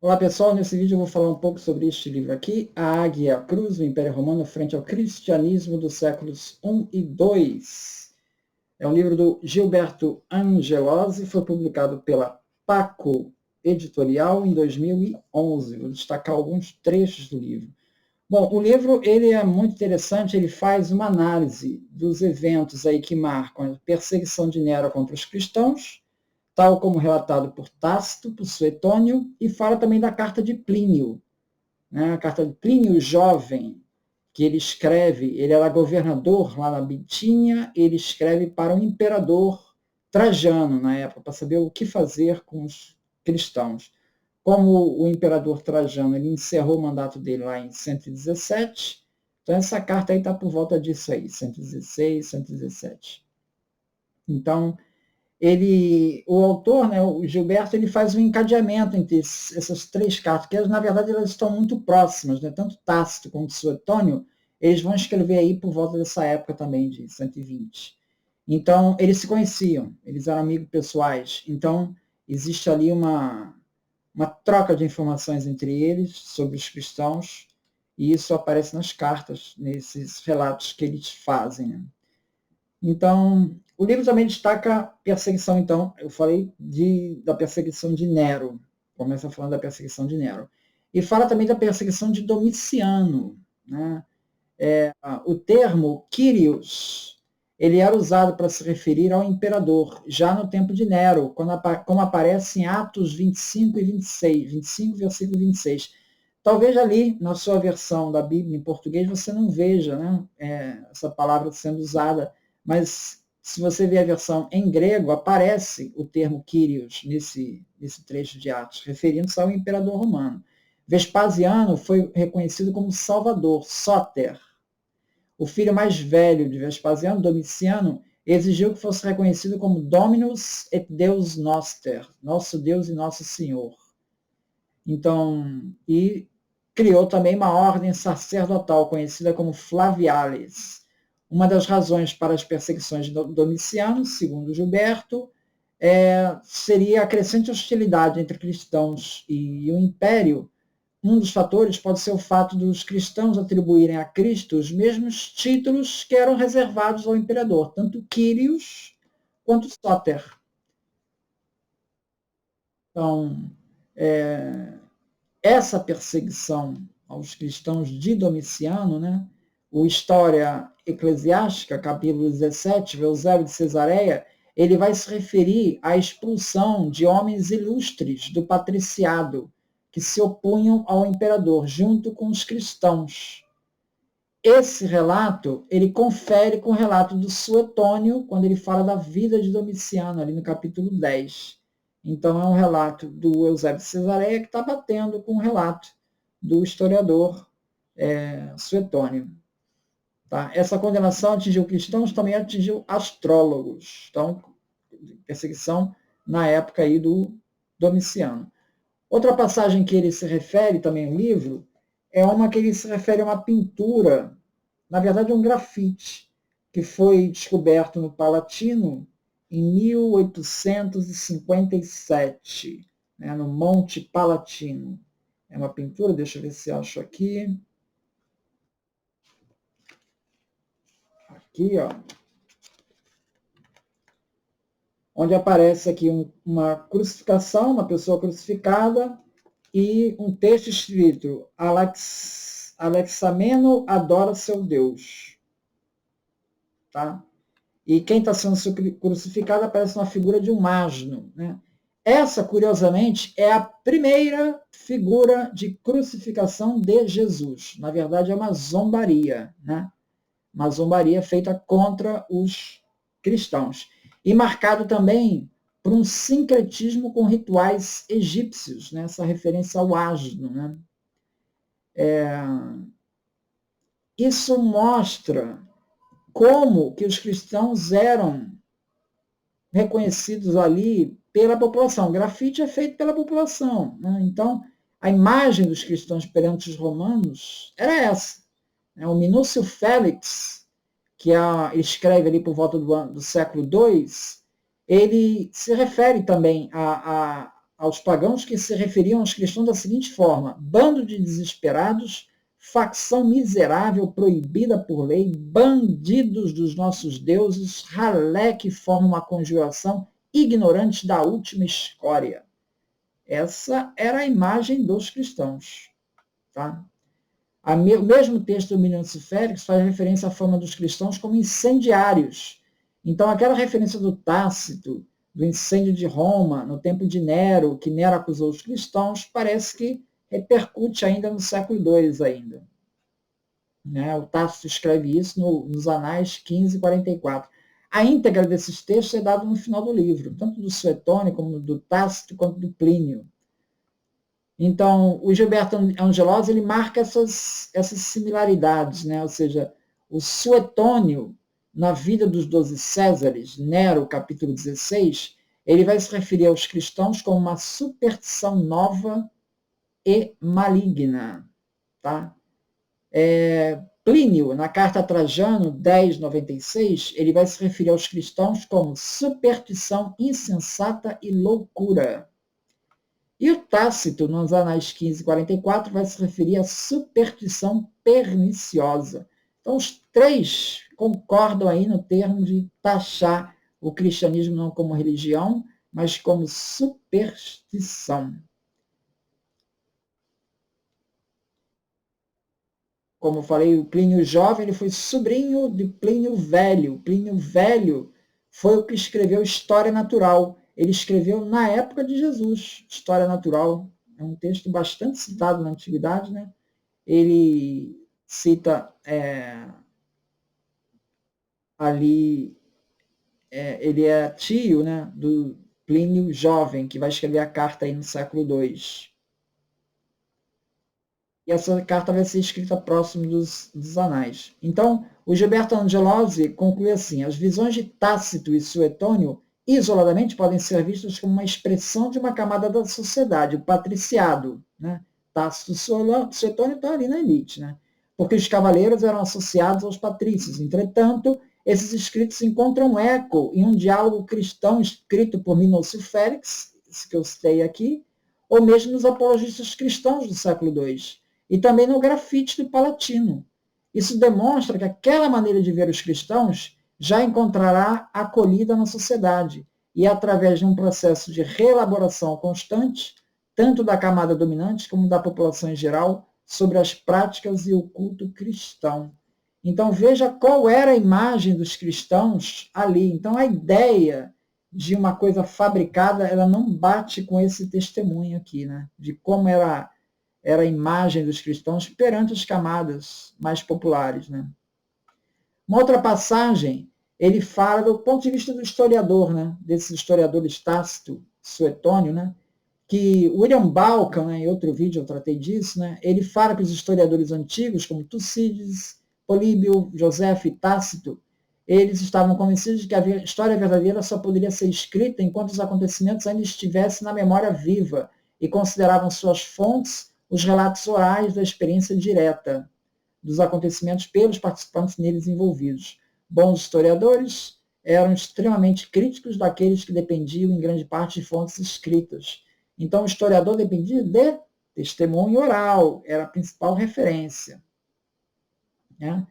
Olá pessoal, nesse vídeo eu vou falar um pouco sobre este livro aqui, A Águia e a Cruz, o Império Romano frente ao cristianismo dos séculos I e II. É um livro do Gilberto Angelosi, foi publicado pela Paco Editorial em 2011. Vou destacar alguns trechos do livro. Bom, o livro ele é muito interessante, ele faz uma análise dos eventos aí que marcam a perseguição de Nero contra os cristãos, tal como relatado por Tácito, por Suetônio, e fala também da carta de Plínio, né? A carta de Plínio Jovem, que ele escreve, ele era governador lá na Bitínia, ele escreve para o imperador Trajano, na época, para saber o que fazer com os cristãos. Como o imperador Trajano ele encerrou o mandato dele lá em 117, então essa carta aí está por volta disso aí, 116, 117. Então, o autor, né, o Gilberto, ele faz um encadeamento entre essas três cartas, que na verdade elas estão muito próximas, né? Tanto Tácito quanto Suetônio, eles vão escrever aí por volta dessa época também, de 120. Então, eles se conheciam, eles eram amigos pessoais, então existe ali uma troca de informações entre eles sobre os cristãos, e isso aparece nas cartas, nesses relatos que eles fazem, né? Então, o livro também destaca a perseguição, então, eu falei da perseguição de Nero, começa falando da perseguição de Nero, e fala também da perseguição de Domiciano, né? O termo Kyrios, ele era usado para se referir ao imperador, já no tempo de Nero, como aparece em Atos 25 e 26, 25, versículo 26. Talvez ali, na sua versão da Bíblia em português, você não veja, né, essa palavra sendo usada, mas se você ver a versão em grego, aparece o termo Kyrios nesse trecho de Atos, referindo-se ao imperador romano. Vespasiano foi reconhecido como Salvador, Sóter. O filho mais velho de Vespasiano, Domiciano, exigiu que fosse reconhecido como Dominus et Deus Noster, nosso Deus e nosso Senhor. Então, e criou também uma ordem sacerdotal conhecida como Flaviales. Uma das razões para as perseguições de Domiciano, segundo Gilberto, seria a crescente hostilidade entre cristãos e o império. Um dos fatores pode ser o fato dos cristãos atribuírem a Cristo os mesmos títulos que eram reservados ao imperador, tanto Quírios quanto Sóter. Então, essa perseguição aos cristãos de Domiciano, né, o História Eclesiástica, capítulo 17, Eusébio de Cesareia, ele vai se referir à expulsão de homens ilustres do patriciado, que se opunham ao imperador, junto com os cristãos. Esse relato, ele confere com o relato do Suetônio, quando ele fala da vida de Domiciano, ali no capítulo 10. Então, é um relato do Eusébio de Cesareia que está batendo com o relato do historiador Suetônio. Tá? Essa condenação atingiu cristãos, também atingiu astrólogos. Então, perseguição na época aí do Domiciano. Outra passagem que ele se refere também no livro é uma que ele se refere a uma pintura, na verdade um grafite, que foi descoberto no Palatino em 1857, né, no Monte Palatino. É uma pintura, deixa eu ver se acho aqui. Aqui, ó. Onde aparece aqui uma crucificação, uma pessoa crucificada, e um texto escrito: Alexameno adora seu Deus. Tá? E quem está sendo crucificado aparece uma figura de um asno. Né? Essa, curiosamente, é a primeira figura de crucificação de Jesus. Na verdade, é uma zombaria. Né? Uma zombaria feita contra os cristãos. E marcado também por um sincretismo com rituais egípcios, né? Essa referência ao asno. Né? Isso mostra como que os cristãos eram reconhecidos ali pela população. O grafite é feito pela população. Né? Então, a imagem dos cristãos perante os romanos era essa. O Minúcio Félix, que escreve ali por volta do século II, ele se refere também aos pagãos que se referiam aos cristãos da seguinte forma: bando de desesperados, facção miserável, proibida por lei, bandidos dos nossos deuses, ralé que forma uma conjuração, ignorantes da última escória. Essa era a imagem dos cristãos. Tá? O mesmo texto do Minius Félix faz referência à fama dos cristãos como incendiários. Então, aquela referência do Tácito, do incêndio de Roma, no tempo de Nero, que Nero acusou os cristãos, parece que repercute ainda no século II ainda. Né? O Tácito escreve isso nos Anais 15 e 44. A íntegra desses textos é dada no final do livro, tanto do Suetônio, como do Tácito, quanto do Plínio. Então, o Gilberto Angelosi ele marca essas similaridades, né? Ou seja, o Suetônio, na vida dos 12 Césares, Nero, capítulo 16, ele vai se referir aos cristãos como uma superstição nova e maligna. Tá? Plínio, na carta a Trajano, 10:96, ele vai se referir aos cristãos como superstição insensata e loucura. E o Tácito, nos Anais 15 e 44, vai se referir à superstição perniciosa. Então, os três concordam aí no termo de taxar o cristianismo não como religião, mas como superstição. Como eu falei, o Plínio Jovem ele foi sobrinho de Plínio Velho. Plínio Velho foi o que escreveu História Natural. Ele escreveu na época de Jesus, História Natural. É um texto bastante citado na Antiguidade. Né? Ele cita ali, ele é tio, né, do Plínio Jovem, que vai escrever a carta aí no século II. E essa carta vai ser escrita próximo dos Anais. Então, o Gilberto Angelosi conclui assim: as visões de Tácito e Suetônio, isoladamente, podem ser vistas como uma expressão de uma camada da sociedade, o patriciado. Né? Tácito e Suetônio estão ali na elite, né? Porque os cavaleiros eram associados aos patrícios. Entretanto, esses escritos encontram eco em um diálogo cristão escrito por Minúcio Félix, esse que eu citei aqui, ou mesmo nos apologistas cristãos do século II. E também no grafite do Palatino. Isso demonstra que aquela maneira de ver os cristãos já encontrará acolhida na sociedade, e através de um processo de reelaboração constante, tanto da camada dominante como da população em geral, sobre as práticas e o culto cristão. Então veja qual era a imagem dos cristãos ali. Então a ideia de uma coisa fabricada, ela não bate com esse testemunho aqui, né? De como era a imagem dos cristãos perante as camadas mais populares. Né? Uma outra passagem, ele fala do ponto de vista do historiador, né? Desses historiadores Tácito, Suetônio, né? Que William Balcom, né, em outro vídeo eu tratei disso, né? Ele fala que os historiadores antigos, como Tucídides, Políbio, Joséfo e Tácito, eles estavam convencidos de que a história verdadeira só poderia ser escrita enquanto os acontecimentos ainda estivessem na memória viva, e consideravam suas fontes os relatos orais da experiência direta dos acontecimentos pelos participantes neles envolvidos. Bons historiadores eram extremamente críticos daqueles que dependiam em grande parte de fontes escritas. Então, o historiador dependia de testemunho oral, era a principal referência. Né?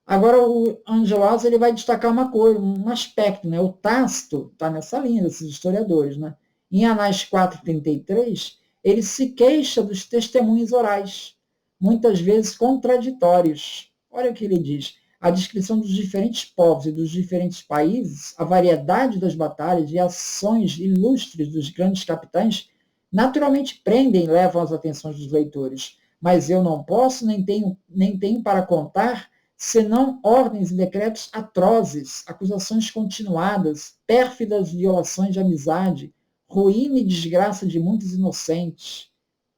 Agora, o Angelosi ele vai destacar uma coisa, um aspecto. Né? O Tácito está nessa linha desses historiadores. Né? Em Anais 4:33, ele se queixa dos testemunhos orais, muitas vezes contraditórios. Olha o que ele diz: a descrição dos diferentes povos e dos diferentes países, a variedade das batalhas e ações ilustres dos grandes capitães, naturalmente prendem e levam as atenções dos leitores. Mas eu não posso, nem tenho para contar, senão ordens e decretos atrozes, acusações continuadas, pérfidas violações de amizade, ruína e desgraça de muitos inocentes.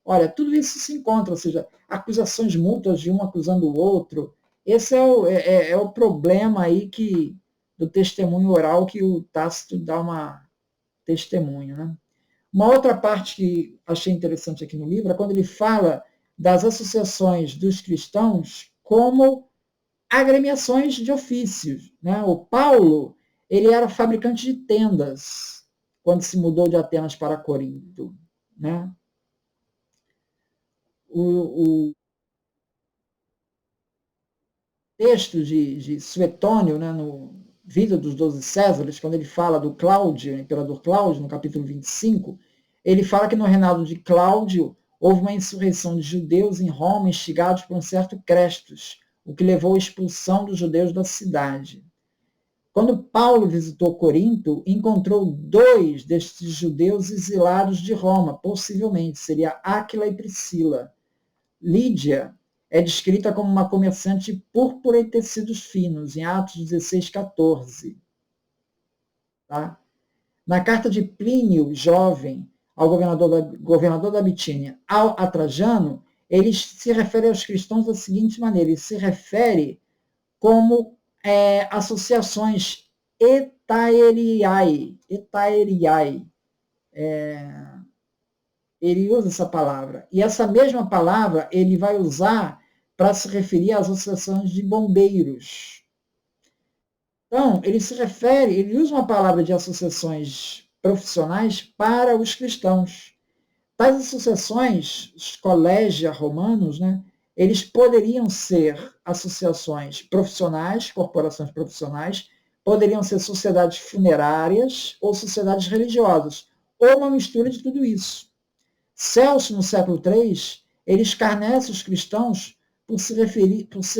Olha, tudo isso se encontra, ou seja, acusações mútuas de um acusando o outro. Esse é o problema aí do testemunho oral que o Tácito dá uma testemunho. Né? Uma outra parte que achei interessante aqui no livro é quando ele fala das associações dos cristãos como agremiações de ofícios. Né? O Paulo ele era fabricante de tendas quando se mudou de Atenas para Corinto. né? O texto de Suetônio, né, no Vida dos Doze Césares, quando ele fala do Cláudio, imperador Cláudio, no capítulo 25, ele fala que no reinado de Cláudio houve uma insurreição de judeus em Roma, instigados por um certo Crestus, o que levou à expulsão dos judeus da cidade. Quando Paulo visitou Corinto, encontrou 2 destes judeus exilados de Roma, possivelmente, seria Áquila e Priscila. Lídia é descrita como uma comerciante de púrpura e tecidos finos, em Atos 16:14. Tá? Na carta de Plínio, jovem, ao governador da Bitínia, a Trajano, ele se refere aos cristãos da seguinte maneira: ele se refere como associações etaeriai. Ele usa essa palavra. E essa mesma palavra ele vai usar para se referir às associações de bombeiros. Então, ele usa uma palavra de associações profissionais para os cristãos. Tais associações, os colégia romanos, né, eles poderiam ser associações profissionais, corporações profissionais, poderiam ser sociedades funerárias ou sociedades religiosas, ou uma mistura de tudo isso. Celso, no século III, ele escarnece os cristãos por se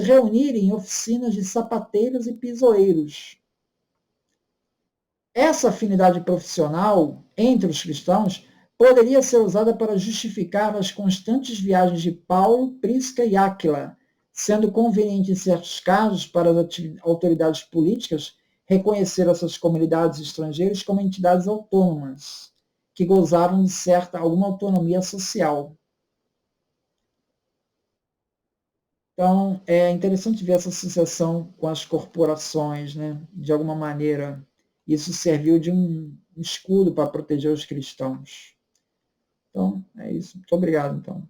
reunirem em oficinas de sapateiros e pisoeiros. Essa afinidade profissional entre os cristãos poderia ser usada para justificar as constantes viagens de Paulo, Prisca e Áquila, sendo conveniente em certos casos para as autoridades políticas reconhecer essas comunidades estrangeiras como entidades autônomas, que gozavam de alguma autonomia social. Então, é interessante ver essa associação com as corporações, né? De alguma maneira, isso serviu de um escudo para proteger os cristãos. Então, é isso. Muito obrigado, então.